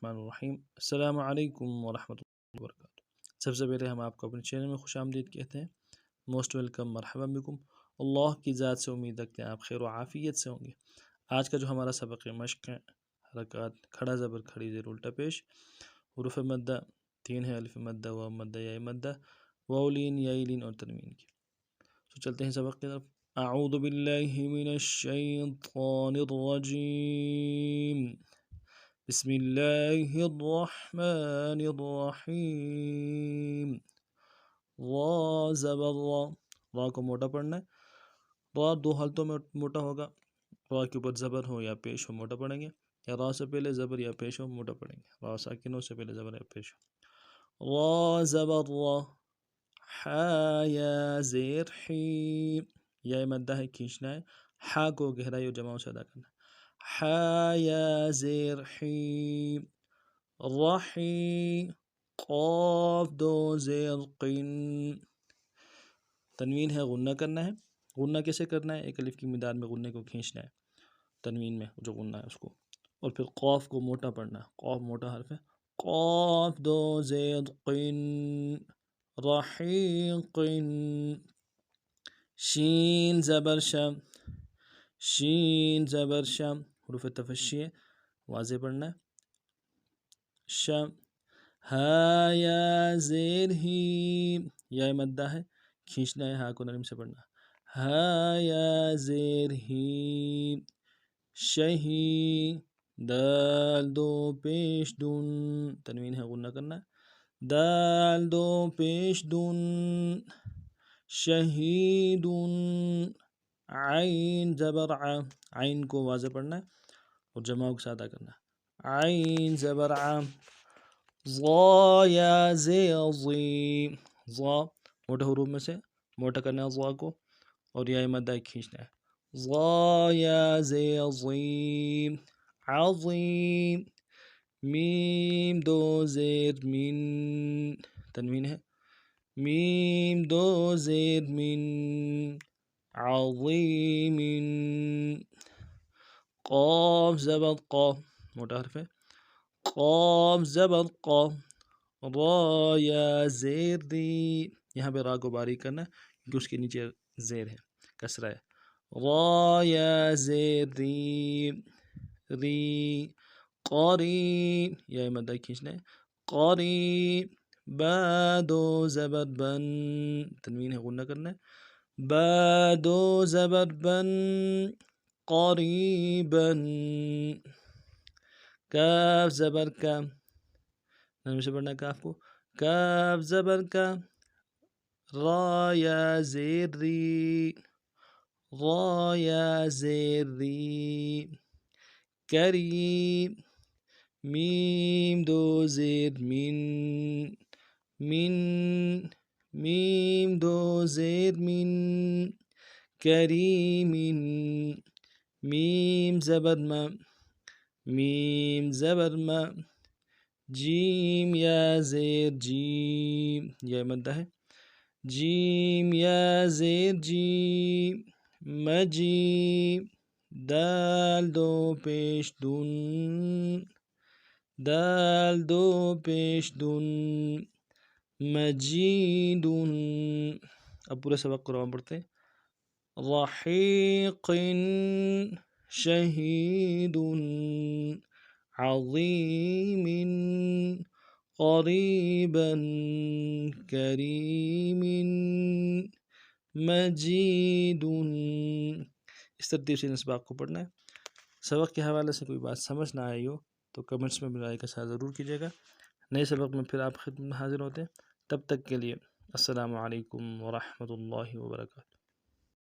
الرحمن الرحیم۔ السلام علیکم ورحمۃ اللہ وبرکاتہ۔ سب سے پہلے ہم آپ کو اپنے چینل میں خوش آمدید کہتے ہیں۔ موسٹ ویلکم، مرحبا بکم۔ اللہ کی ذات سے امید رکھتے ہیں آپ خیر و عافیت سے ہوں گے۔ آج کا جو ہمارا سبق مشق ہے، حرکات کھڑا زبر کھڑی زیر الٹا پیش، حروف مدہ 3 ہے، الف مدہ، واو مدہ، یا مدہ، واو لین، یا لین اور تنوین کی۔ تو چلتے ہیں سبق کی طرف۔ اعوذ باللہ من الشیطان الرجیم، بسم اللہ الرحمن الرحیم۔ را زبر را، را کو موٹا پڑھنا ہے۔ را دو حالتوں میں موٹا ہوگا، را کے اوپر زبر ہو یا پیش ہو موٹا پڑھیں گے، یا را سے پہلے زبر یا پیش ہو موٹا پڑھیں گے، را ساکن ہو سے پہلے زبر یا پیش ہو۔ را زبر را، حا یا زیر حی، یا مدہ ہے کھینچنا ہے، حا کو گہرائی اور جماؤں سے ادا کرنا ہے۔ حا یا زیر حی، رحی، قاف دو زیر قن، تنوین ہے غنہ کرنا ہے۔ غنہ کیسے کرنا ہے؟ ایک الف کی مداد میں غنے کو کھینچنا ہے، تنوین میں جو غنہ ہے اس کو، اور پھر قاف کو موٹا پڑھنا ہے۔ قاف موٹا حرف ہے، قاف دو زیر قن، رحیق، شین زبر شم، شین زبر شم، حروف تفشی ہے، واضح پڑھنا ہے۔ شم، ہا یا زیر ہی، یا مدہ ہے کھینچنا ہے، ہا کو نرم سے پڑھنا ہے۔ ہا یا زیر ہی، شہی، دال دو پیش دن، تنوین ہے غنہ کرنا ہے۔ دال دو پیش دن، شہید، عین زبر ع، عین کو واضح پڑھنا ہے اور جماؤں کے ساتھ ادا کرنا ہے۔ عین زبر ع، ضا یا زیر ضی، ضا موٹے حروف میں سے موٹا کرنا ہے ضا کو، اور یا مدہ کھینچنا ہے۔ ضا یا زیر ضی، عظیم، میم دو زیر من، تنوین ہے، میم دو زیر من، عظیم، قاف زبر قا، موٹا حرف ہے، قاف زبر قا، را یا زیر دی، یہاں پہ را کو باریک کرنا ہے کیونکہ اس کے نیچے زیر ہے، کسرہ ہے۔ را یا زیر ری، ری، قریب، یا مدہ کھینچنا ہے، قریب، با دو زبر بن، تنوین ہے غنہ کرنا ہے، با دو زبر بن، قریبا، کاف زبر کا، نرم سے پڑھنا ہے کاف کو، کاف زبر کا، را یا زیر ری، را یا زیر ری، کریم، میم دو زیر من، من، میم دو زیر من، کریم، میم زبر ما، میم زبر ما، جیم یا زیر جیم، یا مدہ ہے، جیم یا زیر جیم، مجیم، دال دو پیش دن، دال دو پیش دن، مجید۔ اب پورے سبق کو روان پڑھتے ہیں۔ رحیق، شہید، عظیم، قریبا، کریم، مجید۔ اس ترتیب سے ان اسباق کو پڑھنا ہے۔ سبق کے حوالے سے کوئی بات سمجھ نہ آئی ہو تو کمنٹس میں برائے کا ساتھ ضرور کیجیے گا۔ نئے سبق میں پھر آپ خدمت میں حاضر ہوتے ہیں، تب تک کے لیے السلام علیکم ورحمۃ اللہ وبرکاتہ۔